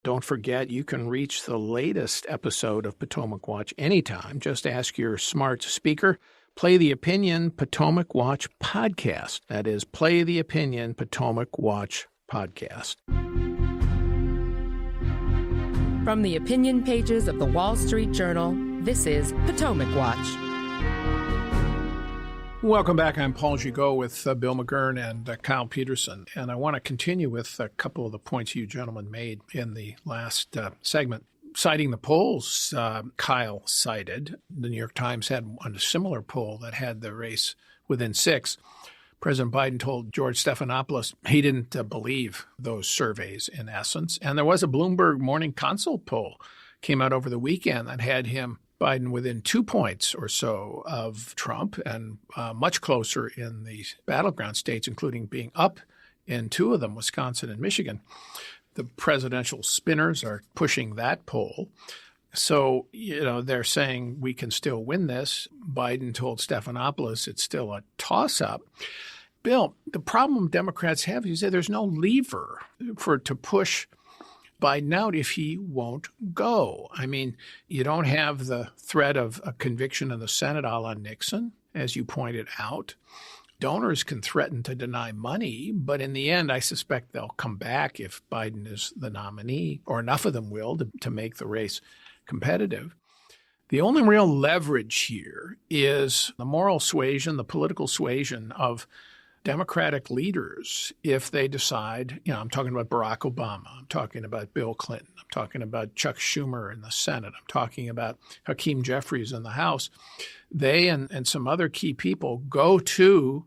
Don't forget, you can reach the latest episode of Potomac Watch anytime. Just ask your smart speaker, Play the Opinion Potomac Watch Podcast. That is, Play the Opinion Potomac Watch Podcast. From the opinion pages of the Wall Street Journal, this is Potomac Watch. Welcome back. I'm Paul Gigot with Bill McGurn and Kyle Peterson. And I want to continue with a couple of the points you gentlemen made in the last segment. Citing the polls Kyle cited, the New York Times had a similar poll that had the race within 6. President Biden told George Stephanopoulos he didn't believe those surveys in essence. And there was a Bloomberg Morning Consult poll came out over the weekend that had Biden within 2 points or so of Trump and much closer in the battleground states, including being up in 2 of them, Wisconsin and Michigan. The presidential spinners are pushing that poll. So, they're saying we can still win this. Biden told Stephanopoulos it's still a toss-up. Bill, the problem Democrats have is that there's no lever to push Biden out if he won't go. I mean, you don't have the threat of a conviction in the Senate a la Nixon, as you pointed out. Donors can threaten to deny money, but in the end, I suspect they'll come back if Biden is the nominee, or enough of them will to make the race competitive. The only real leverage here is the moral suasion, the political suasion of Democratic leaders if they decide, I'm talking about Barack Obama, I'm talking about Bill Clinton, I'm talking about Chuck Schumer in the Senate, I'm talking about Hakeem Jeffries in the House. They and some other key people go to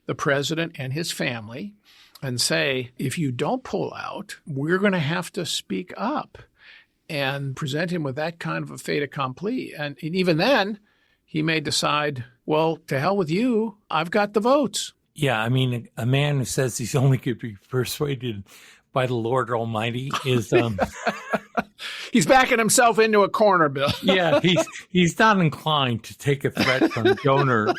the president and his family and say, if you don't pull out, we're going to have to speak up, and present him with that kind of a fait accompli. And even then, he may decide, well, to hell with you, I've got the votes. Yeah, I mean, a man who says he's only could be persuaded by the Lord Almighty is he's backing himself into a corner, Bill. Yeah, he's not inclined to take a threat from a donor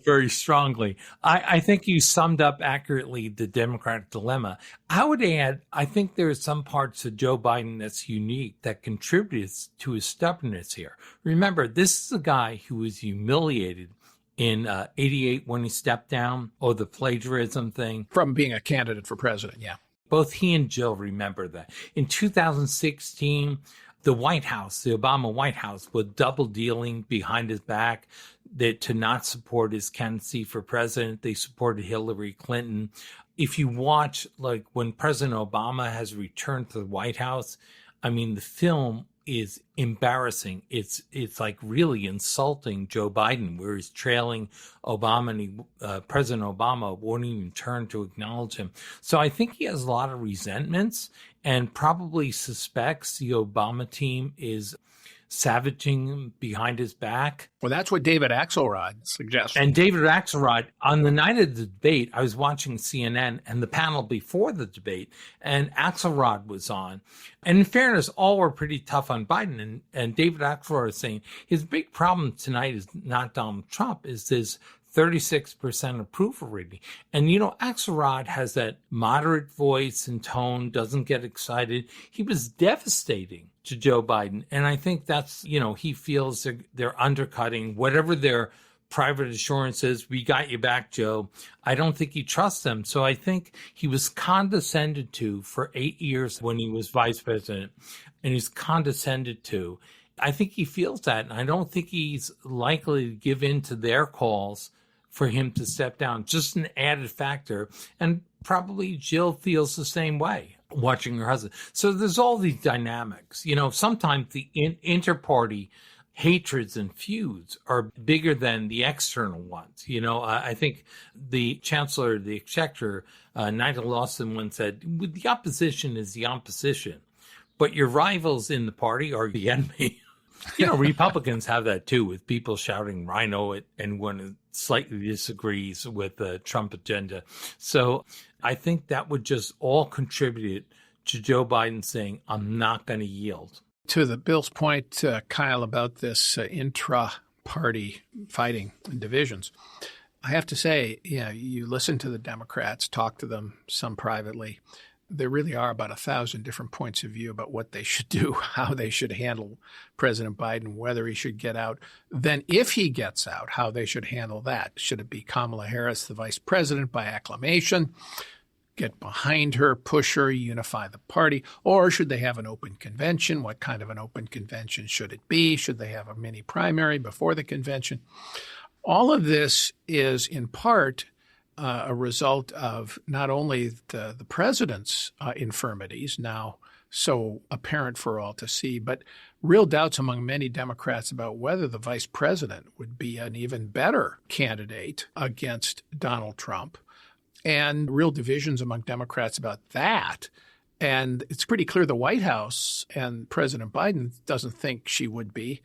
very strongly. I think you summed up accurately the Democratic dilemma. I would add, I think there are some parts of Joe Biden that's unique that contributes to his stubbornness here. Remember, this is a guy who was humiliated in 88 when he stepped down, or the plagiarism thing. From being a candidate for president, yeah. Both he and Jill remember that. In 2016, the White House, the Obama White House, was double dealing behind his back to not support his candidacy for president. They supported Hillary Clinton. If you watch, like, when President Obama has returned to the White House, I mean, the film is embarrassing. It's like really insulting Joe Biden, where he's trailing Obama, and President Obama won't even turn to acknowledge him. So I think he has a lot of resentments and probably suspects the Obama team is savaging him behind his back. Well, that's what David Axelrod suggests. And David Axelrod, on the night of the debate, I was watching CNN and the panel before the debate, and Axelrod was on. And in fairness, all were pretty tough on Biden. And David Axelrod is saying his big problem tonight is not Donald Trump, is his 36% approval rating. And, Axelrod has that moderate voice and tone, doesn't get excited. He was devastating to Joe Biden. And I think that's, he feels they're undercutting whatever their private assurance is. We got you back, Joe. I don't think he trusts them. So I think he was condescended to for 8 years when he was vice president, and he's condescended to. I think he feels that. And I don't think he's likely to give in to their calls for him to step down. Just an added factor. And probably Jill feels the same way, watching her husband. So there's all these dynamics. Sometimes the inter-party hatreds and feuds are bigger than the external ones. I think the Chancellor of the Exchequer, Nigel Lawson, once said, the opposition is the opposition, but your rivals in the party are the enemy. Republicans have that too, with people shouting rhino at anyone who slightly disagrees with the Trump agenda. So I think that would just all contribute to Joe Biden saying, I'm not going to yield. To the Bill's point, Kyle, about this intra-party fighting and divisions, I have to say, you listen to the Democrats, talk to them, some privately. there really are about 1,000 different points of view about what they should do, how they should handle President Biden, whether he should get out. Then if he gets out, how they should handle that. Should it be Kamala Harris, the vice president, by acclamation? Get behind her, push her, unify the party? Or should they have an open convention? What kind of an open convention should it be? Should they have a mini primary before the convention? All of this is in part a result of not only the president's infirmities, now so apparent for all to see, but real doubts among many Democrats about whether the vice president would be an even better candidate against Donald Trump, and real divisions among Democrats about that. And it's pretty clear the White House and President Biden doesn't think she would be.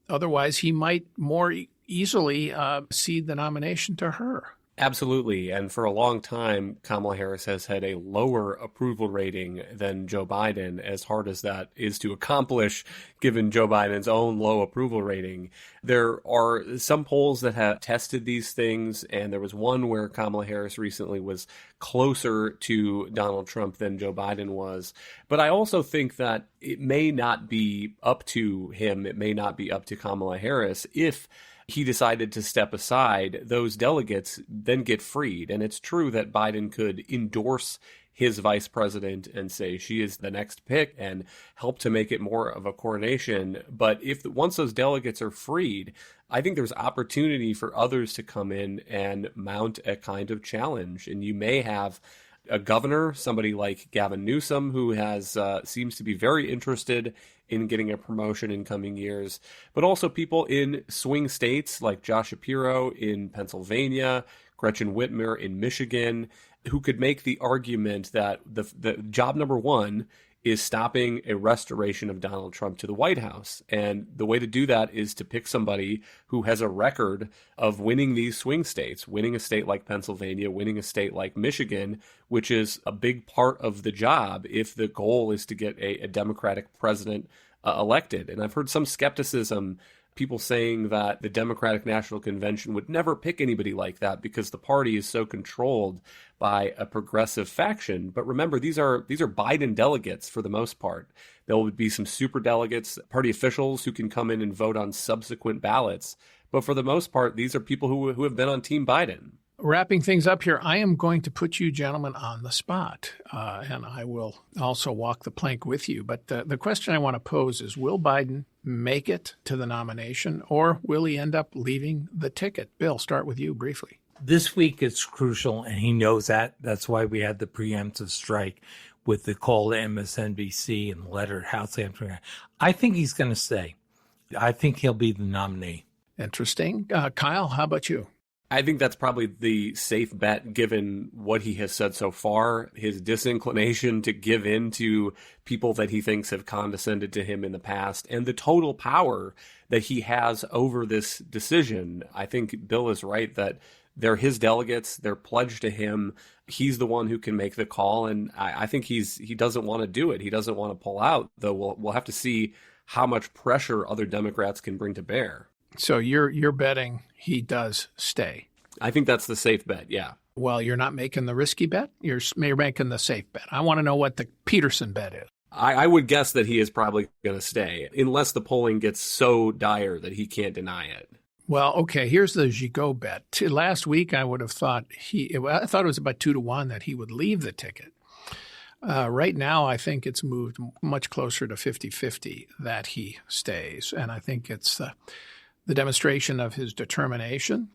Otherwise, he might more easily cede the nomination to her. Absolutely. And for a long time, Kamala Harris has had a lower approval rating than Joe Biden, as hard as that is to accomplish, given Joe Biden's own low approval rating. There are some polls that have tested these things, and there was one where Kamala Harris recently was closer to Donald Trump than Joe Biden was. But I also think that it may not be up to him, it may not be up to Kamala Harris if he decided to step aside. Those delegates then get freed. And it's true that Biden could endorse his vice president and say she is the next pick and help to make it more of a coronation. But once those delegates are freed, I think there's opportunity for others to come in and mount a kind of challenge. And you may have a governor, somebody like Gavin Newsom, who has seems to be very interested in getting a promotion in coming years, but also people in swing states like Josh Shapiro in Pennsylvania, Gretchen Whitmer in Michigan, who could make the argument that the job number one is stopping a restoration of Donald Trump to the White House. And the way to do that is to pick somebody who has a record of winning these swing states, winning a state like Pennsylvania, winning a state like Michigan, which is a big part of the job if the goal is to get a Democratic president elected. And I've heard some skepticism, people saying that the Democratic National Convention would never pick anybody like that because the party is so controlled by a progressive faction. But remember, these are Biden delegates for the most part. There will be some super delegates, party officials who can come in and vote on subsequent ballots. But for the most part, these are people who have been on Team Biden. Wrapping things up here, I am going to put you gentlemen on the spot, and I will also walk the plank with you. But the question I want to pose is, will Biden make it to the nomination, or will he end up leaving the ticket? Bill, start with you briefly. This week it's crucial, and he knows that. That's why we had the preemptive strike with the call to MSNBC and the letter to House answering. I think he's going to stay. I think he'll be the nominee. Interesting. Kyle, how about you? I think that's probably the safe bet, given what he has said so far, his disinclination to give in to people that he thinks have condescended to him in the past, and the total power that he has over this decision. I think Bill is right that they're his delegates, they're pledged to him. He's the one who can make the call, and I think he doesn't want to do it. He doesn't want to pull out, though we'll have to see how much pressure other Democrats can bring to bear. So you're betting he does stay. I think that's the safe bet, yeah. Well, you're not making the risky bet. You're making the safe bet. I want to know what the Peterson bet is. I would guess that he is probably going to stay, unless the polling gets so dire that he can't deny it. Well, okay, here's the Gigot bet. Last week, I would have thought I thought it was about 2-1 that he would leave the ticket. Right now, I think it's moved much closer to 50-50 that he stays. And I think it's the demonstration of his determination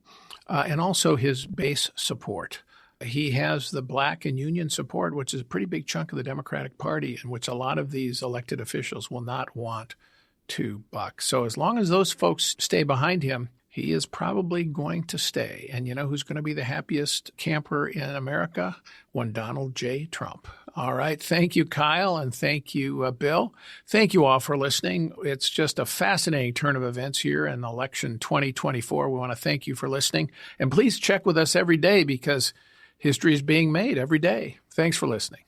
and also his base support. He has the black and union support, which is a pretty big chunk of the Democratic Party, in which a lot of these elected officials will not want to buck. So as long as those folks stay behind him, he is probably going to stay. And you know who's going to be the happiest camper in America? One Donald J. Trump. All right. Thank you, Kyle, and thank you, Bill. Thank you all for listening. It's just a fascinating turn of events here in election 2024. We want to thank you for listening. And please check with us every day because history is being made every day. Thanks for listening.